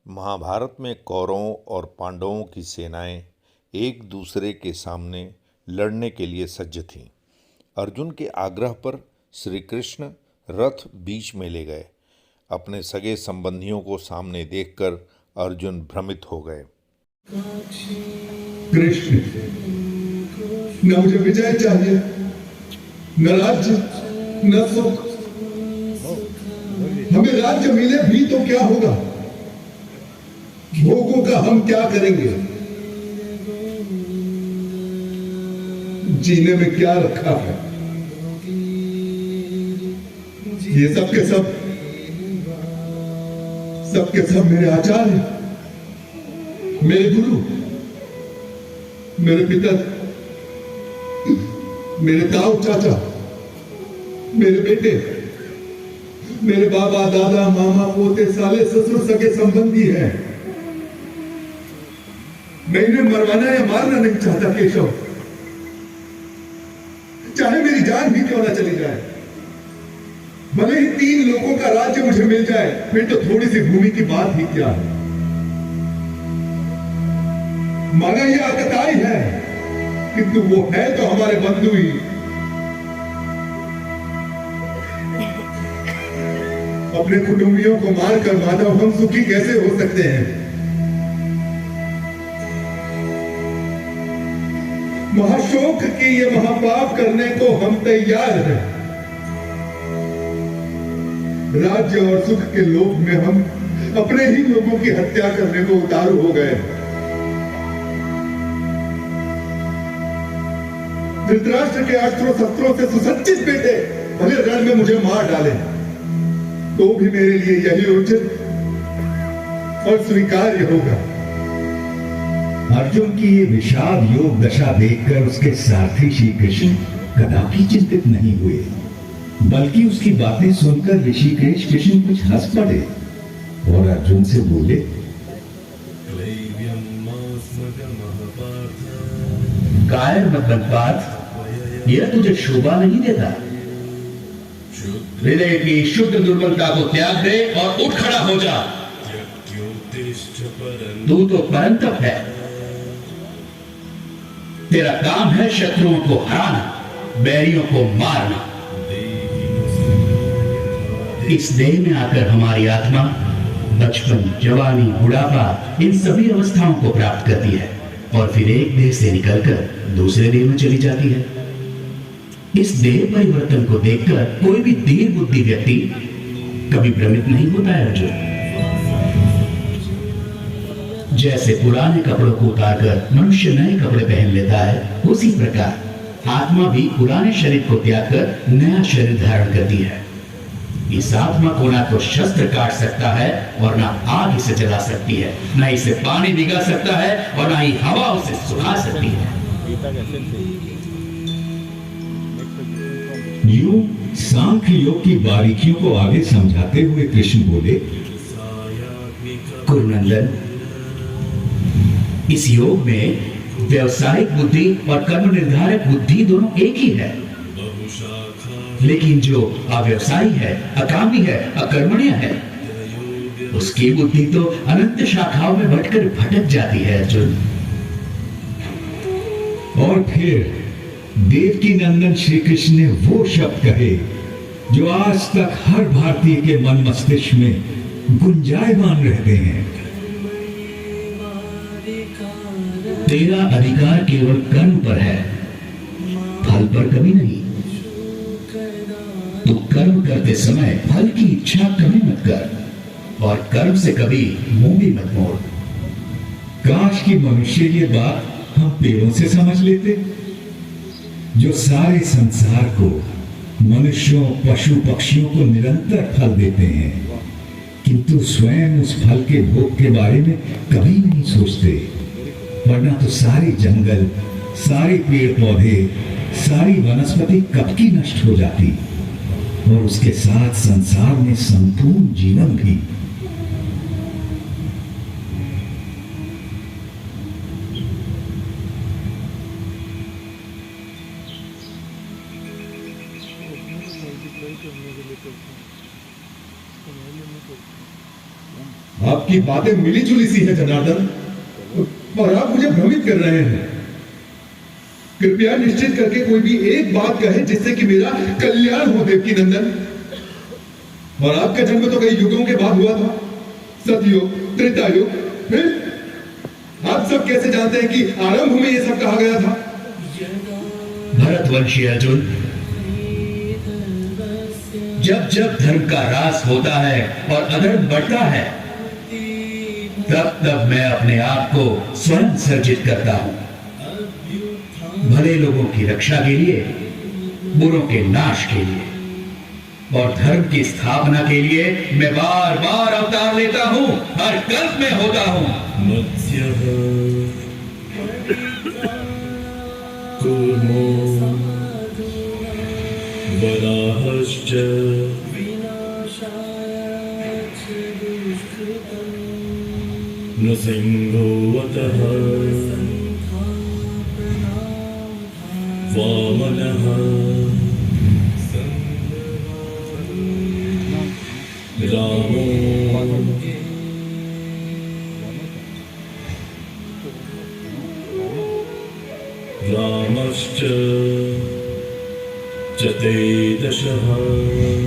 महाभारत में कौरवों और पांडवों की सेनाएं एक दूसरे के सामने लड़ने के लिए सज्ज थीं। अर्जुन के आग्रह पर श्री कृष्ण रथ बीच में ले गए। अपने सगे संबंधियों को सामने देखकर अर्जुन भ्रमित हो गए। कृष्ण, न मुझे विजय चाहिए, न राज्य, न सुख। हमें राज्य मिले भी तो क्या होगा? भोगों का हम क्या करेंगे? जीने में क्या रखा है? ये सब के सब मेरे आचार्य, मेरे गुरु, मेरे पिता, मेरे ताऊ चाचा, मेरे बेटे, मेरे बाबा दादा मामा पोते साले ससुर सगे संबंधी हैं। मैं इन्हें मरवाना या मारना नहीं चाहता केशव, चाहे मेरी जान भी क्यों ना चली जाए। भले ही 3 लोगों का राज्य मुझे मिल जाए, फिर तो थोड़ी सी भूमि की बात ही क्या है। माना यह आकताई है, किंतु वो है तो हमारे बंधु ही। अपने कुटुंबियों को मारकर माधव हम सुखी कैसे हो सकते हैं? महाशोक की ये महापाप करने को हम तैयार हैं। राज्य और सुख के लोभ में हम अपने ही लोगों की हत्या करने को उतारू हो गए। धृतराष्ट्र के अस्त्रों शस्त्रों से सुसज्जित बेटे भले रण में मुझे मार डाले, तो भी मेरे लिए यही उचित और स्वीकार्य होगा। अर्जुन की ये विषाद योग दशा देखकर उसके सारथी श्री कृष्ण कदापि चिंतित नहीं हुए, बल्कि उसकी बातें सुनकर ऋषिकेश कृष्ण कुछ हंस पड़े और अर्जुन से बोले, कायर मत बन पार्थ, यह तुझे शोभा नहीं देता। हृदय की शुद्ध दुर्बलता को त्याग दे और उठ खड़ा हो जा। तू तो परंतप है, तेरा काम है शत्रुओं को हराना, बैरियों को मारना। इस देह में आकर हमारी आत्मा बचपन, जवानी, बुढ़ापा इन सभी अवस्थाओं को प्राप्त करती है और फिर एक देह से निकलकर दूसरे देह में चली जाती है। इस देह परिवर्तन को देखकर कोई भी धीर बुद्धि व्यक्ति कभी भ्रमित नहीं होता है अर्जुन। जैसे पुराने कपड़ों को उतारकर मनुष्य नए कपड़े पहन लेता है, उसी प्रकार आत्मा भी पुराने शरीर को त्याग कर नया शरीर धारण करती है। इस आत्मा को ना तो शस्त्र काट सकता है और ना आग इसे जला सकती है, ना इसे पानी भिगा सकता है और ना ही हवा उसे सुखा सकती है। यूं सांख्य योग की बारीकियों को आगे समझाते हुए कृष्ण बोले, कुरुनंदन, इस योग में व्यवसायिक बुद्धि और कर्म निर्धारक बुद्धि दोनों एक ही है, लेकिन जो अव्यवसायी है, अकामी है, अकर्मण्य है, उसकी बुद्धि तो अनंत शाखाओं में बंटकर भटक जाती है अर्जुन। और फिर देवकी नंदन श्री कृष्ण ने वो शब्द कहे जो आज तक हर भारतीय के मन मस्तिष्क में गुंजायमान रहते हैं। तेरा अधिकार केवल कर्म पर है, फल पर कभी नहीं। तू कर्म करते समय फल की इच्छा कभी मत कर और कर्म से कभी मुंह भी मत मोड़। काश की मनुष्य ये बात हम पेड़ों से समझ लेते, जो सारे संसार को, मनुष्यों, पशु पक्षियों को निरंतर फल देते हैं, किंतु स्वयं उस फल के भोग के बारे में कभी नहीं सोचते। वरना तो सारे जंगल, सारे पेड़ पौधे, सारी वनस्पति कब की नष्ट हो जाती और उसके साथ संसार में संपूर्ण जीवन भी। अब आपकी बातें मिली जुली सी है जनार्दन, और आप मुझे भ्रमित कर रहे हैं। कृपया निश्चित करके कोई भी एक बात कहे जिससे कि मेरा कल्याण हो देवकी नंदन। और आपका जन्म तो कई युगों के बाद हुआ था, सतयुग, त्रेतायुग, फिर आप सब कैसे जानते हैं कि आरंभ में यह सब कहा गया था? भरतवंशी अर्जुन, जब जब धर्म का ह्रास होता है और अधर्म बढ़ता है, तब तब मैं अपने आप को स्वयं सर्जित करता हूं। भले लोगों की रक्षा के लिए, बुरों के नाश के लिए और धर्म की स्थापना के लिए मैं बार बार अवतार लेता हूं, हर कल्प में होता हूं। मत्स्यः कूर्मो वराहश्च नृसिंहोऽवतः वामनः रामो रामश्च च ते दशः।